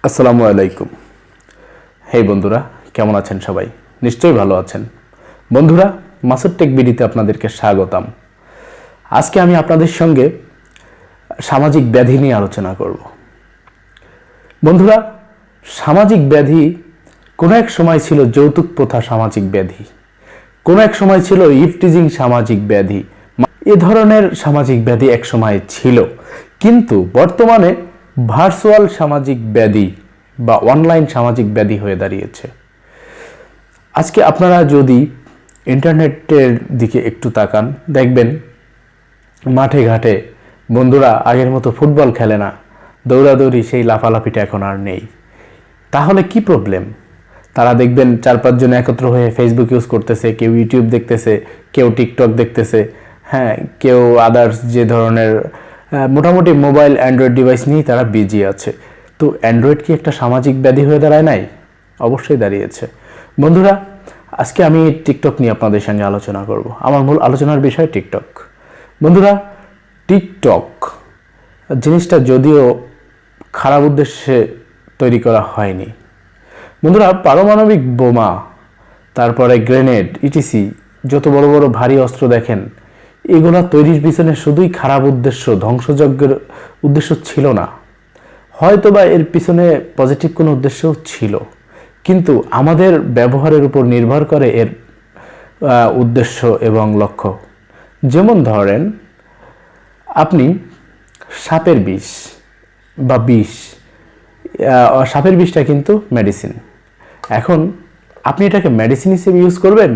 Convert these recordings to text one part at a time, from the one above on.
আসসালামু আলাইকুম। হেই বন্ধুরা, কেমন আছেন সবাই? নিশ্চয়ই ভালো আছেন। বন্ধুরা, মাসুদ টেক বিডিতে আপনাদেরকে স্বাগতম। আজকে আমি আপনাদের সঙ্গে সামাজিক ব্যাধি নিয়ে আলোচনা করব। বন্ধুরা, সামাজিক ব্যাধি কোনো এক সময় ছিল যৌতুক প্রথা সামাজিক ব্যাধি, কোনো এক সময় ছিল ইফটিজিং সামাজিক ব্যাধি। এ ধরনের সামাজিক ব্যাধি এক সময় ছিল, কিন্তু বর্তমানে ভার্চুয়াল সামাজিক ব্যাধি বা অনলাইন সামাজিক ব্যাধি হয়ে দাঁড়িয়েছে। আজকে আপনারা যদি ইন্টারনেটের দিকে একটু তাকান, দেখবেন মাঠে ঘাটে বন্ধুরা আগের মতো ফুটবল খেলে না, দৌড়াদৌড়ি সেই লাফালাফিটা এখন আর নেই। তাহলে কি প্রবলেম? তারা দেখবেন 4-5 জন একত্র হয়ে ফেসবুক ইউজ করতেছে, কেউ ইউটিউব দেখতেছে, কেউ টিকটক দেখতেছে, কেউ আদার্স যে ধরনের মোটামুটি মোবাইল অ্যান্ড্রয়েড ডিভাইস নিয়েই তারা বিজি আছে। তো অ্যান্ড্রয়েড কি একটা সামাজিক ব্যাধি হয়ে দাঁড়ায় নাই? অবশ্যই দাঁড়িয়েছে। বন্ধুরা, আজকে আমি টিকটক নিয়ে আপনাদের সঙ্গে আলোচনা করব। আমার মূল আলোচনার বিষয় টিকটক। বন্ধুরা, টিকটক জিনিসটা যদিও খারাপ উদ্দেশ্যে তৈরি করা হয়নি। বন্ধুরা, পারমাণবিক বোমা, তারপরে গ্রেনেড, ইটিসি যত বড় বড় ভারী অস্ত্র দেখেন, এগুলা তৈরির পিছনে শুধুই খারাপ উদ্দেশ্য, ধ্বংসযজ্ঞের উদ্দেশ্য ছিল না। হয়তোবা এর পিছনে পজিটিভ কোনো উদ্দেশ্যও ছিল, কিন্তু আমাদের ব্যবহারের উপর নির্ভর করে এর উদ্দেশ্য এবং লক্ষ্য। যেমন ধরেন, আপনি সাপের বিষ বা বিষ, সাপের বিষটা কিন্তু মেডিসিন। এখন আপনি এটাকে মেডিসিন হিসেবে ইউজ করবেন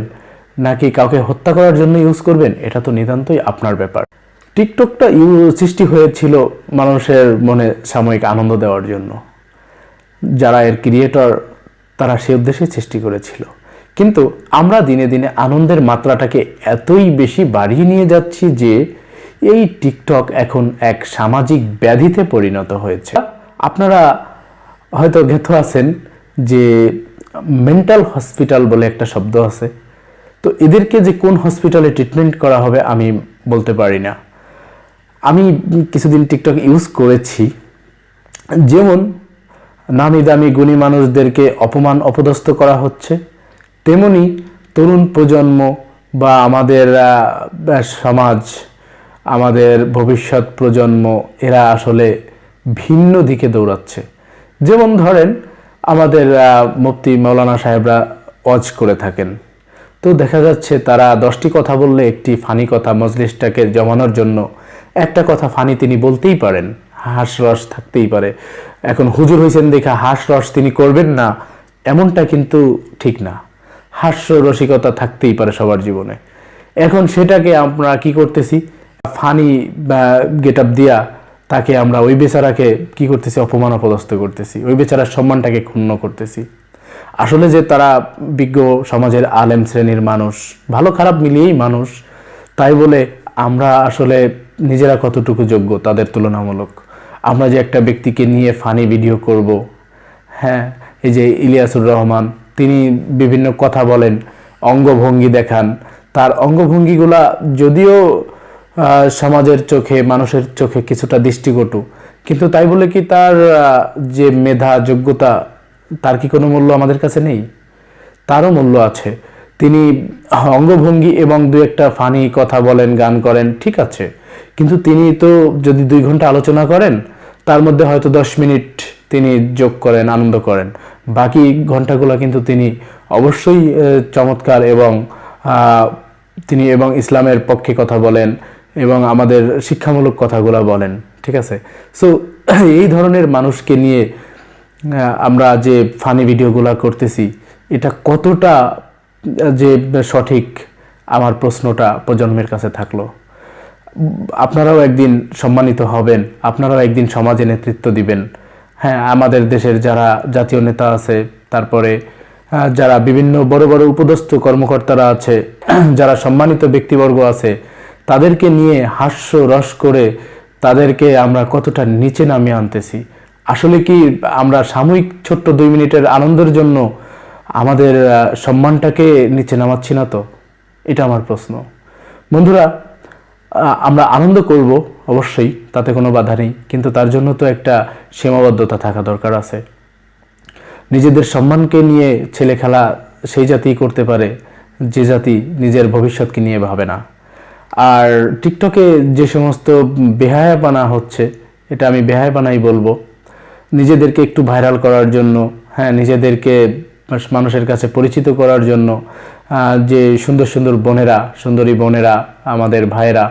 নাকি কাউকে হত্যা করার জন্য ইউজ করবেন, এটা তো নিতান্তই আপনার ব্যাপার। টিকটকটা সৃষ্টি হয়েছিল মানুষের মনে সাময়িক আনন্দ দেওয়ার জন্য। যারা এর ক্রিয়েটর তারা সে উদ্দেশ্যে সৃষ্টি করেছিল, কিন্তু আমরা দিনে দিনে আনন্দের মাত্রাটাকে এতই বেশি বাড়িয়ে নিয়ে যাচ্ছি যে এই টিকটক এখন এক সামাজিক ব্যাধিতে পরিণত হয়েছে। আপনারা হয়তো জ্ঞাত আছেন যে মেন্টাল হসপিটাল বলে একটা শব্দ আছে। তো এদেরকে যে কোন হসপিটালে ট্রিটমেন্ট করা হবে আমি বলতে পারি না। আমি কিছুদিন টিকটক ইউজ করেছি। যেমন নামি দামি গুণী মানুষদেরকে অপমান অপদস্থ করা হচ্ছে, তেমনি তরুণ প্রজন্ম বা আমাদের সমাজ, আমাদের ভবিষ্যৎ প্রজন্ম, এরা আসলে ভিন্ন দিকে দৌড়াচ্ছে। যেমন ধরেন, আমাদের মুফতি মাওলানা সাহেবরা ওয়াজ করে থাকেন, তো দেখা যাচ্ছে তারা 10টি কথা বললে একটি ফানি কথা মজলিসটাকে জমানোর জন্য একটা কথা ফানি তিনি বলতেই পারেন, হাস্যরস থাকতেই পারে। এখন হুজুর হয়েছেন দেখা হাস্যরস তিনি করবেন না, এমনটা কিন্তু ঠিক না। হাস্য রসিকতা থাকতেই পারে সবার জীবনে। এখন সেটাকে আমরা কি করতেছি, ফানি বা গেট আপ দিয়া তাকে আমরা ওই বেচারাকে কি করতেছি, অপমান অপদস্থ করতেছি, ওই বেচারার সম্মানটাকে ক্ষুণ্ণ করতেছি। আসলে যে তারা বিজ্ঞ সমাজের আলেম শ্রেণীর মানুষ, ভালো খারাপ মিলিয়েই মানুষ, তাই বলে আমরা আসলে নিজেরা কতটুকু যোগ্য তাদের তুলনামূলক? আমরা যে একটা ব্যক্তিকে নিয়ে ফানি ভিডিও করব, এই যে ইলিয়াসুর রহমান, তিনি বিভিন্ন কথা বলেন, অঙ্গভঙ্গি দেখান, তার অঙ্গভঙ্গিগুলা যদিও সমাজের চোখে, মানুষের চোখে কিছুটা দৃষ্টিকটু, কিন্তু তাই বলে কি তার যে মেধা, যোগ্যতা, তার কি কোনো মূল্য আমাদের কাছে নেই? তারও মূল্য আছে। তিনি অঙ্গভঙ্গি এবং 2-একটা ফানি কথা বলেন, গান করেন, ঠিক আছে, কিন্তু তিনি তো যদি 2 ঘন্টা আলোচনা করেন, তার মধ্যে হয়তো 10 মিনিট তিনি যোগ করেন, আনন্দ করেন, বাকি ঘন্টাগুলো কিন্তু তিনি অবশ্যই চমৎকার এবং তিনি এবং ইসলামের পক্ষে কথা বলেন এবং আমাদের শিক্ষামূলক কথাগুলো বলেন, ঠিক আছে। সো এই ধরনের মানুষকে নিয়ে আমরা যে ফানি ভিডিওগুলো করতেছি, এটা কতটা যে সঠিক, আমার প্রশ্নটা প্রজন্মের কাছে থাকলো। আপনারাও একদিন সম্মানিত হবেন, আপনারাও একদিন সমাজে নেতৃত্ব দিবেন। আমাদের দেশের যারা জাতীয় নেতা আছে, তারপরে যারা বিভিন্ন বড় বড় উপদেষ্টা কর্মকর্তারা আছে, যারা সম্মানিত ব্যক্তিবর্গ আছে, তাদেরকে নিয়ে হাস্য রস করে তাদেরকে আমরা কতটা নিচে নামিয়ে আনতেছি। আসলে কি আমরা সাময়িক ছোট্ট 2 মিনিটের আনন্দের জন্য আমাদের সম্মানটাকে নিচে নামাচ্ছি না? তো এটা আমার প্রশ্ন। বন্ধুরা, আমরা আনন্দ করব অবশ্যই, তাতে কোনো বাধা নেই, কিন্তু তার জন্য তো একটা সীমাবদ্ধতা থাকা দরকার আছে। নিজেদের সম্মানকে নিয়ে ছেলে খেলা সেই জাতি করতে পারে যে জাতি নিজের ভবিষ্যৎকে নিয়ে ভাবে না। আর টিকটকে যে সমস্ত বেহায়াপনা হচ্ছে, এটা আমি বেহায়াপনাই বলবো, নিজেদেরকে একটু ভাইরাল করার জন্য, হ্যাঁ, নিজেদেরকে মানুষের কাছে পরিচিত করার জন্য যে সুন্দর সুন্দর বোনেরা, সুন্দরী বোনেরা, আমাদের ভাইয়েরা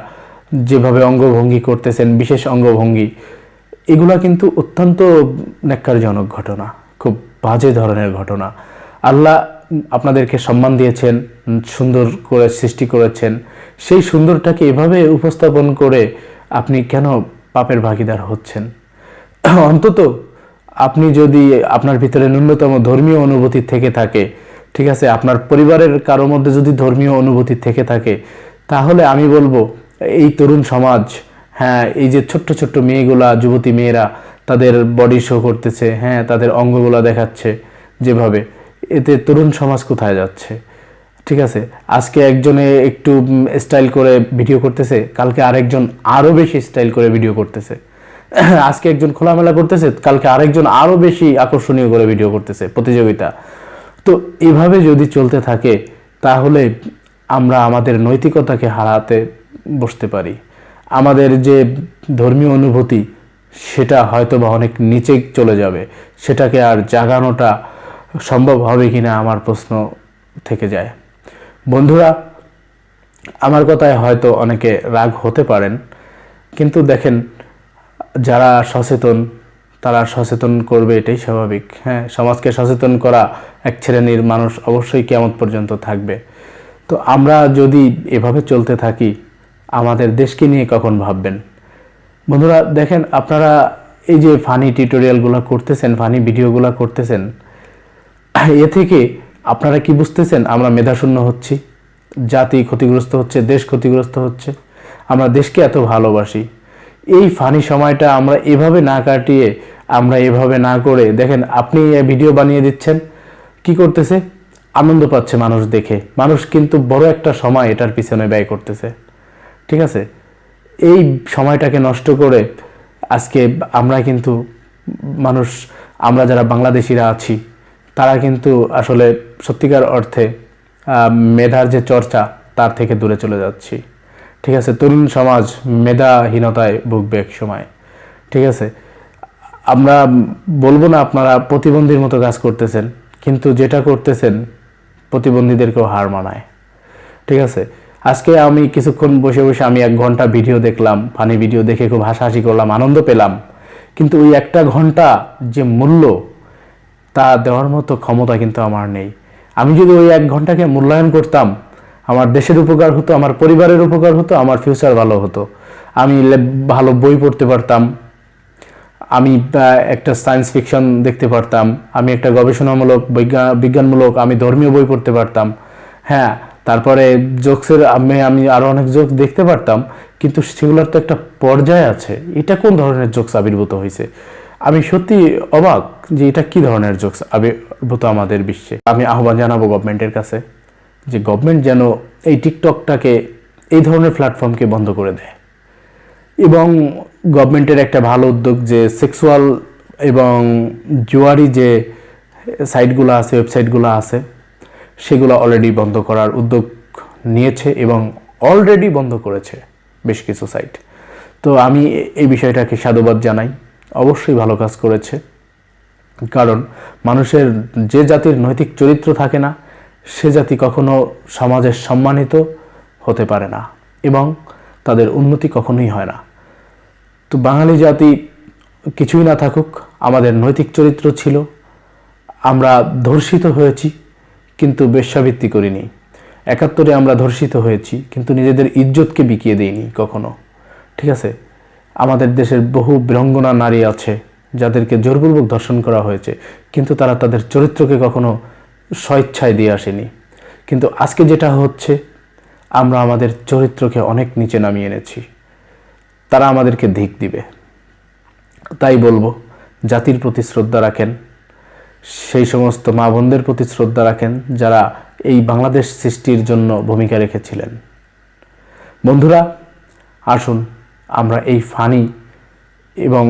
যেভাবে অঙ্গভঙ্গি করতেছেন, বিশেষ অঙ্গভঙ্গি, এগুলা কিন্তু অত্যন্ত ন্যাক্কারজনক ঘটনা, খুব বাজে ধরনের ঘটনা। আল্লাহ আপনাদেরকে সম্মান দিয়েছেন, সুন্দর করে সৃষ্টি করেছেন, সেই সুন্দরটাকে এভাবে উপস্থাপন করে আপনি কেন পাপের ভাগীদার হচ্ছেন? অন্তত আপনি যদি আপনার ভিতরে ন্যূনতম ধর্মীয় অনুভূতি থেকে থাকে, ঠিক আছে, আপনার পরিবারের কারো মধ্যে যদি ধর্মীয় অনুভূতি থেকে থাকে, তাহলে আমি বলবো এই তরুণ সমাজ, হ্যাঁ, এই যে ছোট্ট ছোট্ট মেয়েগুলা, যুবতী মেয়েরা তাদের বডি শো করতেছে, হ্যাঁ, তাদের অঙ্গগুলা দেখাচ্ছে যেভাবে, এতে তরুণ সমাজ কোথায় যাচ্ছে? ঠিক আছে, আজকে একজনে একটু স্টাইল করে ভিডিও করতেছে, কালকে আরেকজন আরও বেশি স্টাইল করে ভিডিও করতেছে। আজকে একজন খোলামেলা করতেছে, কালকে আরেকজন আরও বেশি আকর্ষণীয় করে ভিডিও করতেছে, প্রতিযোগিতা। তো এভাবে যদি চলতে থাকে তাহলে আমরা আমাদের নৈতিকতাকে হারাতে বসতে পারি। আমাদের যে ধর্মীয় অনুভূতি সেটা হয়তো বা অনেক নিচে চলে যাবে, সেটাকে আর জাগানোটা সম্ভব হবে কিনা আমার প্রশ্ন থেকে যায়। বন্ধুরা, আমার কথায় হয়তো অনেকে রাগ হতে পারেন, কিন্তু দেখেন, যারা সচেতন তারা সচেতন করবে, এটাই স্বাভাবিক। হ্যাঁ, সমাজকে সচেতন করা এক শ্রেণীর মানুষ অবশ্যই কিয়ামত পর্যন্ত থাকবে। তো আমরা যদি এভাবে চলতে থাকি, আমাদের দেশকে নিয়ে কখন ভাববেন? বন্ধুরা দেখেন, আপনারা এই যে ফানি টিউটোরিয়ালগুলো করতেছেন, ফানি ভিডিওগুলো করতেছেন, এ থেকে আপনারা কি বুঝতেছেন? আমরা মেধাশূন্য হচ্ছি, জাতি ক্ষতিগ্রস্ত হচ্ছে, দেশ ক্ষতিগ্রস্ত হচ্ছে। আমরা দেশকে এত ভালোবাসি, এই ফানি সময়টা আমরা এভাবে না কাটিয়ে, আমরা এভাবে না করে, দেখেন আপনি ভিডিও বানিয়ে দিচ্ছেন, কি করতেছে? আনন্দ পাচ্ছে মানুষ দেখে। মানুষ কিন্তু বড় একটা সময় এটার পিছনে ব্যয় করতেছে, ঠিক আছে? এই সময়টাকে নষ্ট করে আজকে আমরা কিন্তু মানুষ, আমরা যারা বাংলাদেশিরা আছি, তারা কিন্তু আসলে সত্যিকার অর্থে মেধার যে চর্চা তার থেকে দূরে চলে যাচ্ছি, ঠিক আছে? তরুণ সমাজ মেধাহীনতায় ভুগবে এক সময়, ঠিক আছে? আমরা বলবো না আপনারা প্রতিবন্ধীর মতো কাজ করতেছেন, কিন্তু যেটা করতেছেন প্রতিবন্ধীদেরকেও হার মানায়, ঠিক আছে? আজকে আমি কিছুক্ষণ বসে বসে আমি 1 ঘন্টা ভিডিও দেখলাম, ফানি ভিডিও দেখে খুব হাসাহাসি করলাম, আনন্দ পেলাম, কিন্তু ওই 1 ঘন্টা যে মূল্য, তা দেওয়ার মতো ক্ষমতা কিন্তু আমার নেই। আমি যদি ওই 1 ঘন্টাকে মূল্যায়ন করতাম, আমার দেশের উপকার হতো, আমার পরিবারের উপকার হতো, আমার ফিউচার ভালো হতো, আমি ভালো বই পড়তে পারতাম, আমি একটা সায়েন্স ফিকশন দেখতে পারতাম, আমি একটা গবেষণামূলক বিজ্ঞানমূলক আমি ধর্মীয় বই পড়তে পারতাম, হ্যাঁ, তারপরে জোকসের আমি আরও অনেক জোকস দেখতে পারতাম, কিন্তু সেগুলোর তো একটা পর্যায় আছে। এটা কোন ধরনের জোকস আবির্ভূত হয়েছে? আমি সত্যি অবাক যে এটা কি ধরনের জোকস আবির্ভূত আমাদের বিশ্বে। আমি আহ্বান জানাবো গভর্নমেন্টের কাছে যে গভর্নমেন্ট যেন এই টিকটকটাকে, এই ধরনের প্ল্যাটফর্মকে বন্ধ করে দেয়। এবং গভর্নমেন্টের একটা ভালো উদ্যোগ যে সেক্সুয়াল এবং জুয়ারি যে সাইটগুলো আছে, ওয়েবসাইটগুলো আছে, সেগুলো অলরেডি বন্ধ করার উদ্যোগ নিয়েছে এবং অলরেডি বন্ধ করেছে বেশ কিছু সাইট। তো আমি এই বিষয়টাকে সাধুবাদ জানাই, অবশ্যই ভালো কাজ করেছে। কারণ মানুষের যে জাতির নৈতিক চরিত্র থাকে না, সে জাতি কখনো সমাজের সম্মানিত হতে পারে না এবং তাদের উন্নতি কখনোই হয় না। তো বাঙালি জাতি কিছুই না থাকুক, আমাদের নৈতিক চরিত্র ছিল, আমরা ধর্ষিত হয়েছি কিন্তু বেশ্যাবৃত্তি করিনি। 71-এ আমরা ধর্ষিত হয়েছি কিন্তু নিজেদের ইজ্জতকে বিকিয়ে দিইনি কখনো, ঠিক আছে? আমাদের দেশের বহু বীরাঙ্গনা নারী আছে যাদেরকে জোরপূর্বক ধর্ষণ করা হয়েছে, কিন্তু তারা তাদের চরিত্রকে কখনো স্বেচ্ছায় দিয়ে আসেনি। কিন্তু আজকে যেটা হচ্ছে, আমরা আমাদের চরিত্রকে অনেক নিচে নামিয়ে এনেছি, তারা আমাদেরকে ধিক দিবে। তাই বলবো, জাতির প্রতি শ্রদ্ধা রাখেন, সেই সমস্ত মা বোনদের প্রতি শ্রদ্ধা রাখেন যারা এই বাংলাদেশ সৃষ্টির জন্য ভূমিকা রেখেছিলেন। বন্ধুরা, আসুন আমরা এই ফানি এবং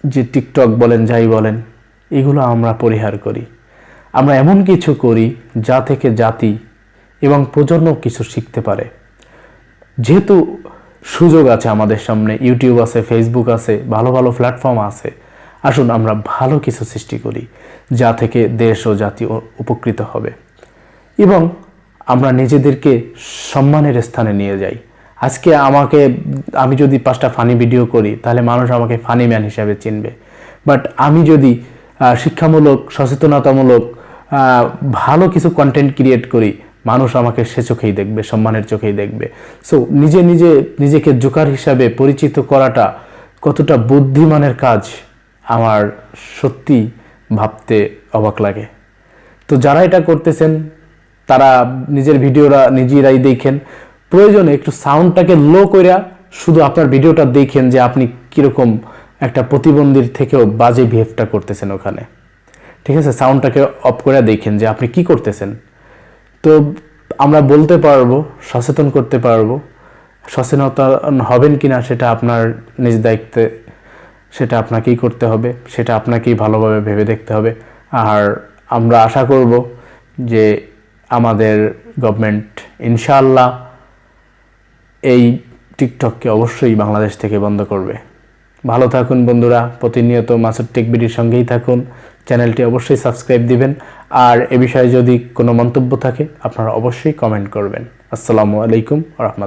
যে টিকটক বলেন, যাই বলেন, এগুলো আমরা পরিহার করি। আমরা এমন কিছু করি যা থেকে জাতি এবং প্রজন্ম কিছু শিখতে পারে। যেহেতু সুযোগ আছে আমাদের সামনে, ইউটিউব আছে, ফেসবুক আছে, ভালো ভালো প্ল্যাটফর্ম আছে, আসুন আমরা ভালো কিছু সৃষ্টি করি যা থেকে দেশ ও জাতি উপকৃত হবে এবং আমরা নিজেদেরকে সম্মানের স্থানে নিয়ে যাই। আজকে আমি যদি 5টা ফানি ভিডিও করি তাহলে মানুষ আমাকে ফানি ম্যান হিসাবে চিনবে, বাট আমি যদি শিক্ষামূলক, সচেতনতামূলক ভালো কিছু কন্টেন্ট ক্রিয়েট করি, মানুষ আমাকে সে চোখেই দেখবে, সম্মানের চোখেই দেখবে। সো নিজেকে জোকার হিসাবে পরিচিত করাটা কতটা বুদ্ধিমানের কাজ আমার সত্যি ভাবতে অবাক লাগে। তো যারা এটা করতেছেন তারা নিজের ভিডিওরা নিজেরাই দেখেন, প্রয়োজনে একটু সাউন্ডটাকে লো কইরা শুধু আপনার ভিডিওটা দেখেন যে আপনি কীরকম একটা প্রতিবন্ধীর থেকেও বাজে বিহেভটা করতেছেন ওখানে, ঠিক আছে? সাউন্ডটাকে অফ করে দেখেন যে আপনি কি করতেছেন। তো আমরা বলতে পারবো, সচেতন করতে পারবো। সচেতন হবেন কিনা সেটা আপনার নিজ দায়িত্বে, সেটা আপনাকেই করতে হবে, সেটা আপনাকেই ভালোভাবে ভেবে দেখতে হবে। আর আমরা আশা করব যে আমাদের গভর্নমেন্ট ইনশাআল্লাহ এই টিকটককে অবশ্যই বাংলাদেশ থেকে বন্ধ করবে। ভালো থাকুন বন্ধুরা, প্রতিনিয়ত মাসুদ টেক বিডির সঙ্গেই থাকুন। চ্যানেলটি অবশ্যই সাবস্ক্রাইব দিবেন, আর এ বিষয়ে যদি কোনো মন্তব্য থাকে আপনারা অবশ্যই কমেন্ট করবেন। আসসালামু আলাইকুম ওয়া রাহমাতুল্লাহ।